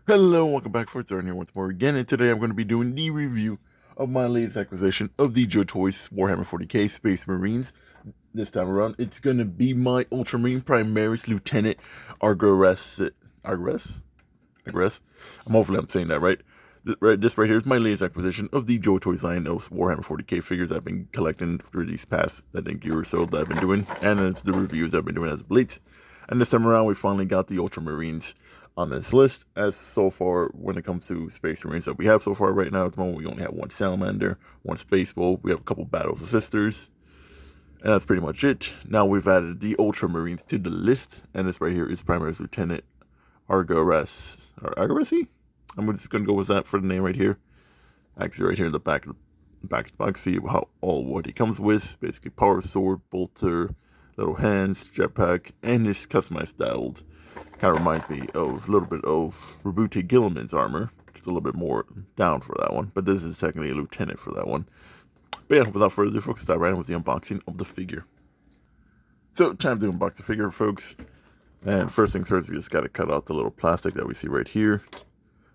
Hello, welcome back for Aaron here once more again, and today I'm going to be doing the review of my latest acquisition of the Joytoy Warhammer 40k Space Marines. This time around, it's going to be my Ultramarine Primaris Lieutenant Argaranthe. Argaranthe? Argaranthe? Hopefully I'm saying that right. This right here is my latest acquisition of the Joytoy line of Warhammer 40k figures I've been collecting for these past, I think, year or so that I've been doing, and it's the reviews I've been doing as of late. And this time around, we finally got the Ultramarines on this list. As so far, when it comes to Space Marines that we have so far right now, at the moment, we only have one Salamander, one Space Wolf, we have a couple Battles of Sisters, and that's pretty much it. Now we've added the Ultramarines to the list, and this right here is Primaris Lieutenant Argaranthe. I'm just gonna go with that for the name right here. Actually, right here in the back of the box, see how what he comes with. Basically, power sword, bolter, little hands, jetpack, and this customized styled. Kind of reminds me of a little bit of Rabute Gilliman's armor. Just a little bit more down for that one, but this is technically a lieutenant for that one. But yeah, without further ado, folks, start right in with the unboxing of the figure. So, time to unbox the figure, folks. And first things first, we just got to cut out the little plastic that we see right here,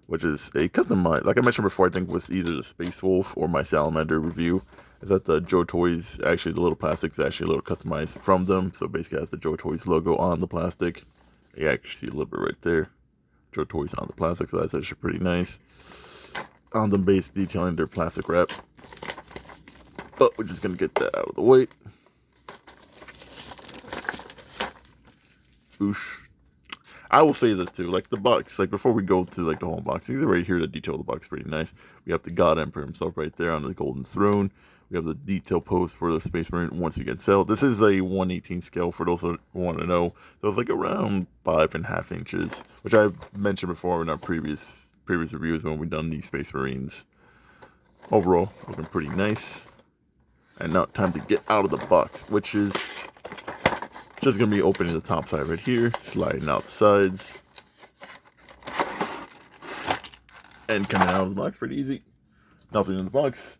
which is a customized, like I mentioned before, I think was either the Space Wolf or my Salamander review, is that the Joytoys, actually the little plastic is actually a little customized from them. So basically it has the Joytoys logo on the plastic. You actually see a little bit right there. Joytoys on the plastic, so that's actually pretty nice. On them base detailing their plastic wrap. But we're just going to get that out of the way. Oosh. I will say this too, like the box, like before we go to like the whole box, these are right here to detail the box pretty nice. We have the God Emperor himself right there on the golden throne. We have the detail pose for the Space Marine once you get set. This is a 1/18 scale for those who want to know. So it's like around 5.5 inches, which I've mentioned before in our previous reviews when we've done the Space Marines. Overall, looking pretty nice. And now time to get out of the box, which is just going to be opening the top side right here, sliding out the sides, and coming out of the box pretty easy. Nothing in the box.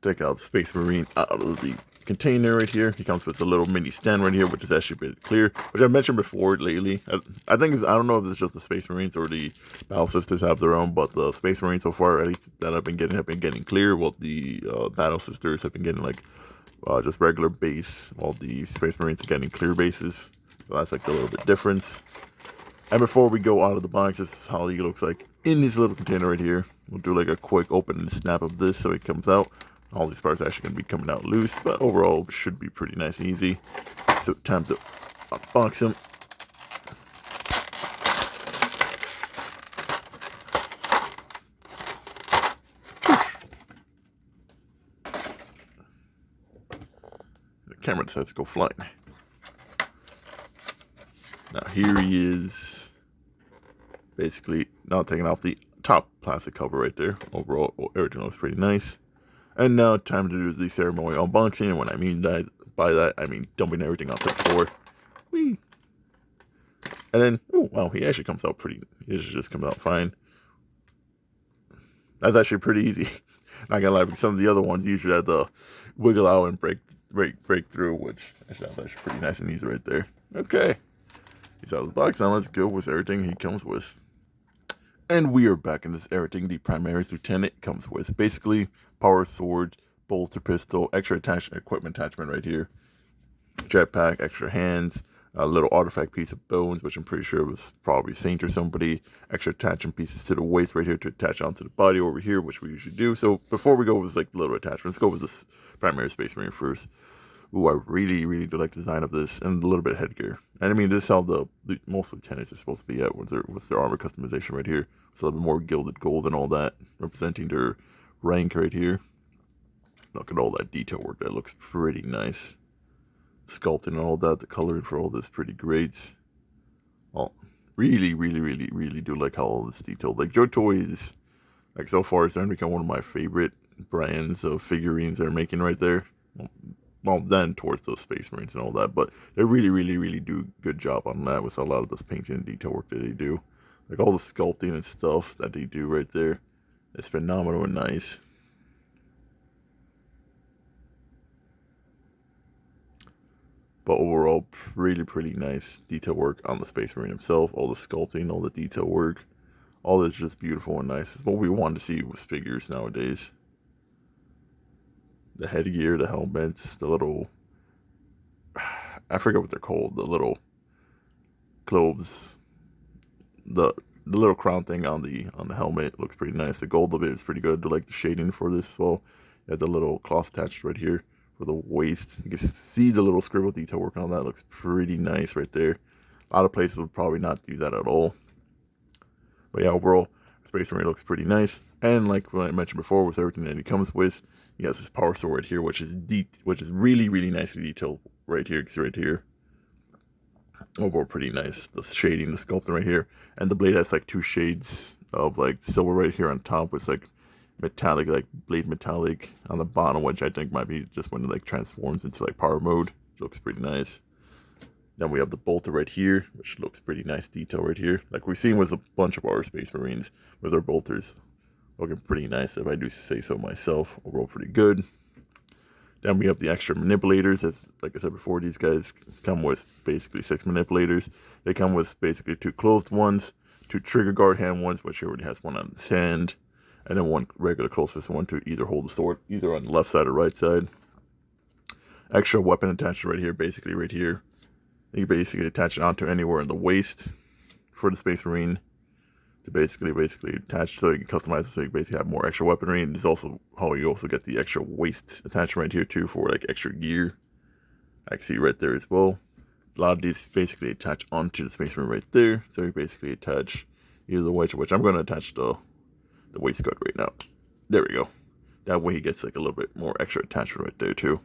Take out Space Marine out of the container right here. He comes with a little mini stand right here, which is actually a bit clear, which I mentioned before lately. I think I don't know if it's just the Space Marines or the Battle Sisters have their own, but the Space Marines so far, at least that I've been getting, have been getting clear. While the Battle Sisters have been getting like just regular base, while the Space Marines are getting clear bases. So that's like a little bit difference. And before we go out of the box, this is how he looks like in this little container right here. We'll do like a quick open and snap of this so it comes out. All these parts are actually going to be coming out loose, but overall it should be pretty nice and easy. So time to unbox him. The camera decides to go flying. Now here he is. Basically, now taking off the top plastic cover right there. Overall, everything looks pretty nice. And now time to do the ceremonial unboxing. And when I mean that, by that, I mean dumping everything onto the floor. Whee! And then, oh wow, he actually comes out pretty. He just comes out fine. That's actually pretty easy. Not gonna lie, because some of the other ones usually have to wiggle out and break through, which that's actually pretty nice and easy right there. Okay, he's out of the box. Now let's go with everything he comes with. And we are back in this everything the Primaris Lieutenant comes with. Basically, power sword, bolter pistol, extra equipment attachment right here, jetpack, extra hands, a little artifact piece of bones, which I'm pretty sure was probably Saint or somebody, extra attachment pieces to the waist right here to attach onto the body over here, which we usually do. So before we go with like the little attachments, let's go with this Primaris Space Marine first. Ooh, I really do like the design of this, and a little bit of headgear. And I mean, this is how most lieutenants are supposed to be at with their armor customization right here. It's a little bit more gilded gold and all that, representing their rank right here. Look at all that detail work. That looks pretty nice. Sculpting and all that, the coloring for all this pretty great. Oh, really do like how all this detailed. Like Joytoy is, like so far, it's starting to become one of my favorite brands of figurines they're making right there. Well, then towards those Space Marines and all that, but they really do a good job on that with a lot of this painting and detail work that they do. Like all the sculpting and stuff that they do right there. It's phenomenal and nice. But overall, pretty nice detail work on the Space Marine himself. All the sculpting, all the detail work. All this is just beautiful and nice. It's what we want to see with figures nowadays. The headgear, the helmets, the little, I forget what they're called, the little clothes, the little crown thing on the helmet looks pretty nice. The gold of it is pretty good. I like the shading for this as well. You have the little cloth attached right here for the waist. You can see the little scribble detail working on that. Looks pretty nice right there. A lot of places would probably not do that at all. But yeah, overall, Space Marine looks pretty nice. And like what I mentioned before, with everything that he comes with, he has this power sword right here, which is really, really nicely detailed right here. You can see right here. Overall, pretty nice. The shading, the sculpting right here. And the blade has like 2 shades of like silver right here on top with like metallic, like blade metallic on the bottom, which I think might be just when it like transforms into like power mode. It looks pretty nice. Then we have the bolter right here, which looks pretty nice detail right here. Like we've seen with a bunch of our Space Marines with their bolters. Looking pretty nice, if I do say so myself. Overall pretty good. Then we have the extra manipulators. As like I said before, these guys come with basically 6 manipulators. They come with basically 2 closed ones, 2 trigger guard hand ones, which he already has one on his hand, and then 1 regular close fist one to either hold the sword, either on the left side or right side. Extra weapon attachment right here, basically right here. You basically attach it onto anywhere in the waist for the Space Marine to basically attach, so you can customize it so you basically have more extra weaponry. And there's also how you also get the extra waist attachment right here too for like extra gear. I can see right there as well. A lot of these basically attach onto the Space Marine right there. So you basically attach either the waist, which I'm going to attach the waistcoat right now. There we go. That way he gets like a little bit more extra attachment right there too.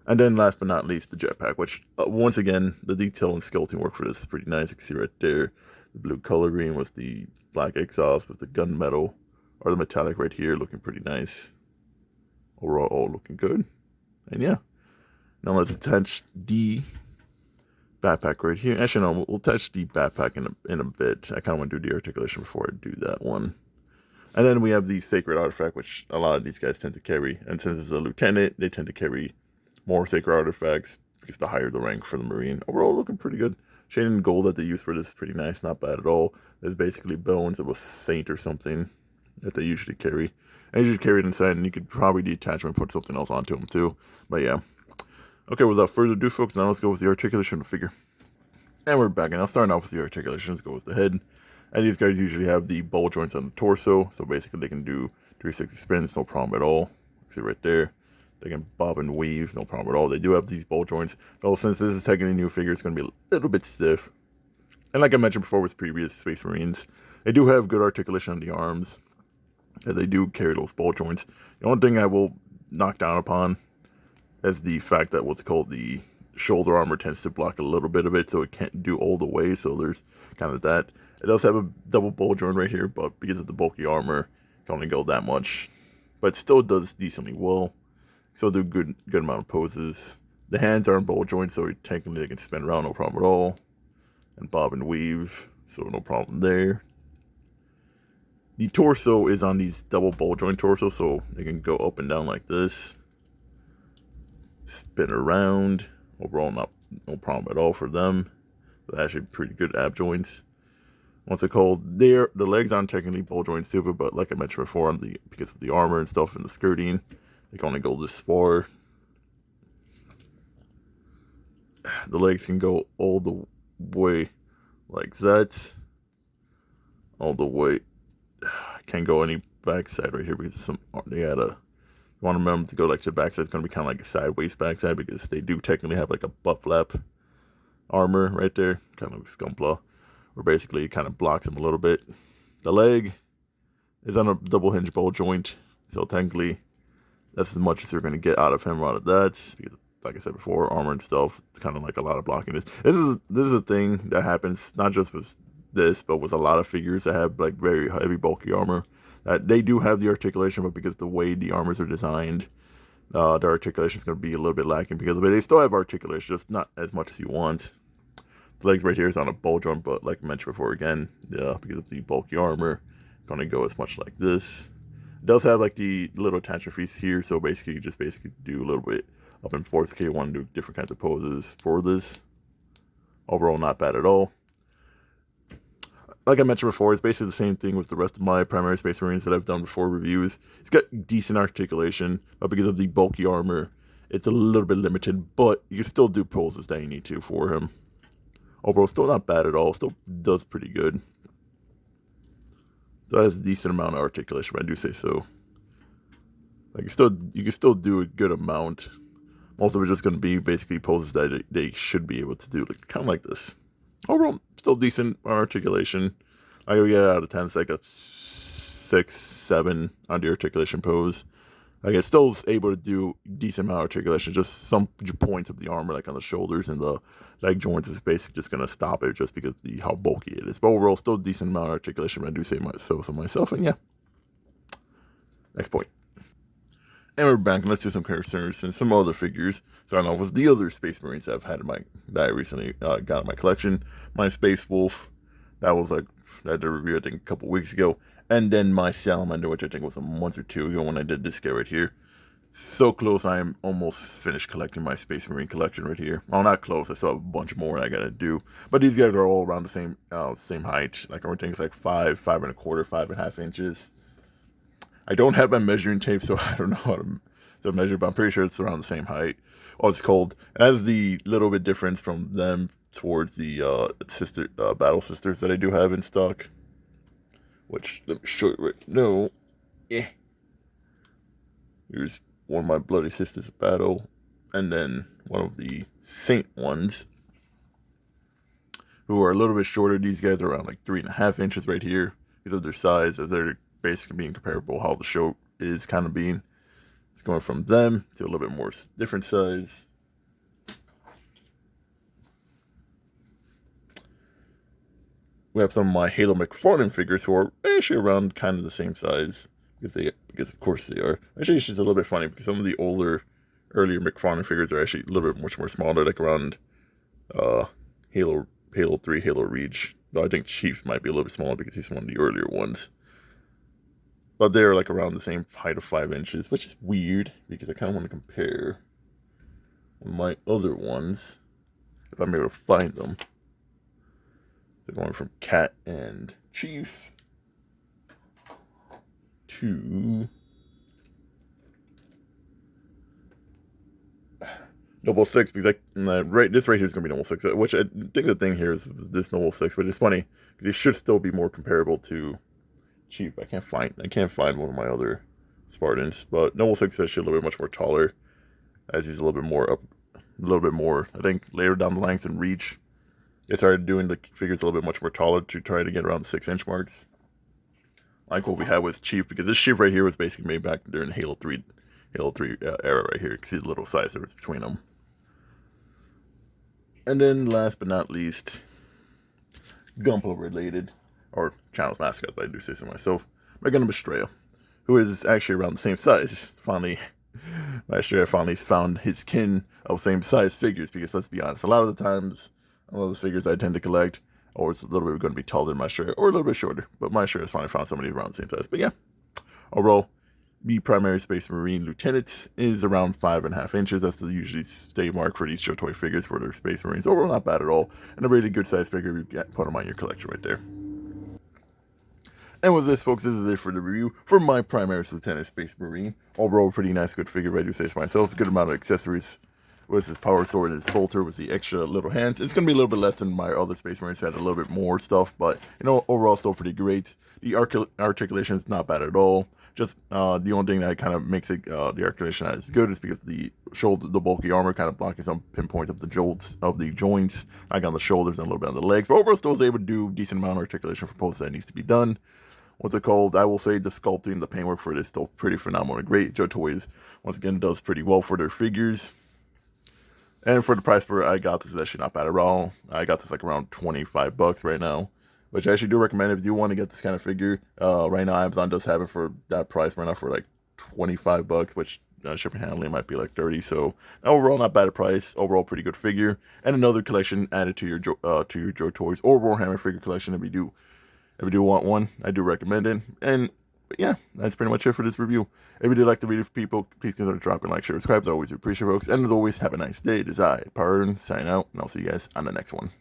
And then last but not least, the jetpack, which once again, the detail and skeleton work for this is pretty nice. You can see right there, the blue coloring with the black exhaust with the gunmetal, or the metallic right here, looking pretty nice. Overall, all looking good. And yeah, now let's attach the backpack right here. Actually, no, we'll attach the backpack in a bit. I kind of want to do the articulation before I do that one. And then we have the sacred artifact, which a lot of these guys tend to carry. And since it's a lieutenant, they tend to carry more sacred artifacts because the higher the rank for the Marine. Overall, looking pretty good. Shading and gold that they use for this is pretty nice, not bad at all. There's basically bones of a saint or something that they usually carry. And you just carry it inside, and you could probably detach them and put something else onto them too. But yeah. Okay, without further ado, folks, now let's go with the articulation of the figure. And we're back, and I'll start off with the articulation. Let's go with the head. And these guys usually have the ball joints on the torso, so basically they can do 360 spins, no problem at all. See right there. They can bob and weave, no problem at all. They do have these ball joints. Though since this is technically a new figure, it's going to be a little bit stiff. And like I mentioned before with previous Space Marines, they do have good articulation on the arms. They do carry those ball joints. The only thing I will knock down upon is the fact that what's called the shoulder armor tends to block a little bit of it, so it can't do all the way. So there's kind of that. It does have a double ball joint right here, but because of the bulky armor, it can only go that much. But it still does decently well. So do good amount of poses. The hands are in ball joints, so technically they can spin around, no problem at all. And bob and weave, so no problem there. The torso is on these double ball joint torso, so they can go up and down like this. Spin around. Overall, no problem at all for them. They're actually pretty good ab joints. What's it called? The legs aren't technically ball joints too, but like I mentioned before, because of the armor and stuff and the skirting, they can only go this far. The legs can go all the way like that. All the way. Can't go any backside right here because they had a. You want to remember to go like to the backside. It's going to be kind of like a sideways backside because they do technically have like a butt flap armor right there, kind of like Scumpla, where basically it kind of blocks them a little bit. The leg is on a double hinge ball joint, so technically that's as much as you're going to get out of him out of that. Because, like I said before, armor and stuff, it's kind of like a lot of blocking. This is a thing that happens not just with this, but with a lot of figures that have like very heavy, bulky armor. They do have the articulation, but because the way the armors are designed, the articulation is going to be a little bit lacking because of it. They still have articulation, just not as much as you want. The legs right here is on a ball joint, but like I mentioned before, again, because of the bulky armor, going to go as much like this. It does have like the little attachment piece here, so basically you just do a little bit up and forth if you want to do different kinds of poses for this. Overall, not bad at all. like I mentioned before, it's basically the same thing with the rest of my primary Space Marines that I've done before reviews. It's got decent articulation, but because of the bulky armor, it's a little bit limited, but you can still do poses that you need to for him. Overall, still not bad at all. Still does pretty good. So it has a decent amount of articulation, but I do say so. Like you can still do a good amount. Most of it's just going to be basically poses that they should be able to do, like kind of like this. Overall, still decent articulation. I go get it out of 10. It's like a 6, 7 on the articulation pose. Like it's still able to do decent amount of articulation. Just some points of the armor, like on the shoulders and the leg joints, is basically just going to stop it just because of how bulky it is. But overall, still a decent amount of articulation. But I do say so myself. And yeah, next point. And we're back, and let's do some comparisons and some other figures. So I don't know, it was the other Space Marines that I've had that I recently got in my collection. My Space Wolf, that was like, I did a review I think a couple weeks ago. And then my Salamander, which I think was a month or two ago when I did this guy right here. So close, I am almost finished collecting my Space Marine collection right here. Well, not close, I still have a bunch more I gotta do. But these guys are all around the same height. Like everything's like 5, 5.25, 5.5 inches. I don't have my measuring tape, so I don't know how to measure, but I'm pretty sure it's around the same height. Oh, it's cold. It has the little bit difference from them towards the battle sisters that I do have in stock. Which, let me show you right now. Yeah. Here's one of my bloody sisters of battle. And then one of the saint ones, who are a little bit shorter. These guys are around like 3.5 inches right here because of their size, as they're basically being comparable how the show is kind of being. It's going from them to a little bit more different size. We have some of my Halo McFarlane figures who are actually around kind of the same size because of course they are. Actually, it's just a little bit funny because some of the earlier McFarlane figures are actually a little bit much more smaller, like around Halo 3, Halo Reach. Though I think Chief might be a little bit smaller because he's one of the earlier ones. But they're like around the same height of 5 inches, which is weird because I kind of want to compare my other ones if I'm able to find them. They're going from Cat and Chief to 006, because this right here is going to be 006, which I think the thing here is this 006, which is funny because it should still be more comparable to Chief. I can't find one of my other Spartans, but 006 is actually a little bit much more taller, as he's a little bit more I think later down the length and reach. They started doing the figures a little bit much more taller to try to get around the 6-inch marks, like what we had with Chief, because this Chief right here was basically made back during Halo 3 era right here. You can see the little size difference between them. And then last but not least, Gunpla related, or Channel's mascot, but I do say so myself, Megan Estrella, who is actually around the same size. Finally, Estrella finally found his kin of same size figures, because let's be honest, a lot of the times, a lot of the figures I tend to collect, or it's a little bit going to be taller than my Estrella, or a little bit shorter, but my Estrella has finally found somebody around the same size. But yeah, overall, the primary Space Marine Lieutenant is around 5.5 inches. That's the usually stay mark for these Joytoy figures for their Space Marines. Overall, not bad at all, and a really good size figure. You can put them on your collection right there. And with this, folks, this is it for the review for my Primaris Lieutenant Space Marine. Overall, pretty nice, good figure, if I do say so myself. Good amount of accessories with his power sword and his bolter with the extra little hands. It's going to be a little bit less than my other Space Marines had a little bit more stuff, but, you know, overall, still pretty great. The articulation is not bad at all. Just the only thing that kind of makes it the articulation not as good is because the bulky armor kind of blocking some pinpoints of the joints, like on the shoulders and a little bit on the legs. But overall, still was able to do a decent amount of articulation for poses that needs to be done. What's it called? I will say the sculpting, the paintwork for it is still pretty phenomenal and great. Joytoy, once again, does pretty well for their figures. And for the price where I got this, is actually not bad at all. I got this like around $25 right now, which I actually do recommend if you do want to get this kind of figure. Right now, Amazon does have it for that price right now for like $25, which shipping and handling might be like $30. So overall, not bad at price. Overall, pretty good figure. And another collection added to your Joytoys or Warhammer figure collection if you do want one. I do recommend it. And yeah, that's pretty much it for this review. If you did like the video, people, please consider dropping like, share, subscribe. I always appreciate, folks. And as always, have a nice day. It is I, Parn, sign out, and I'll see you guys on the next one.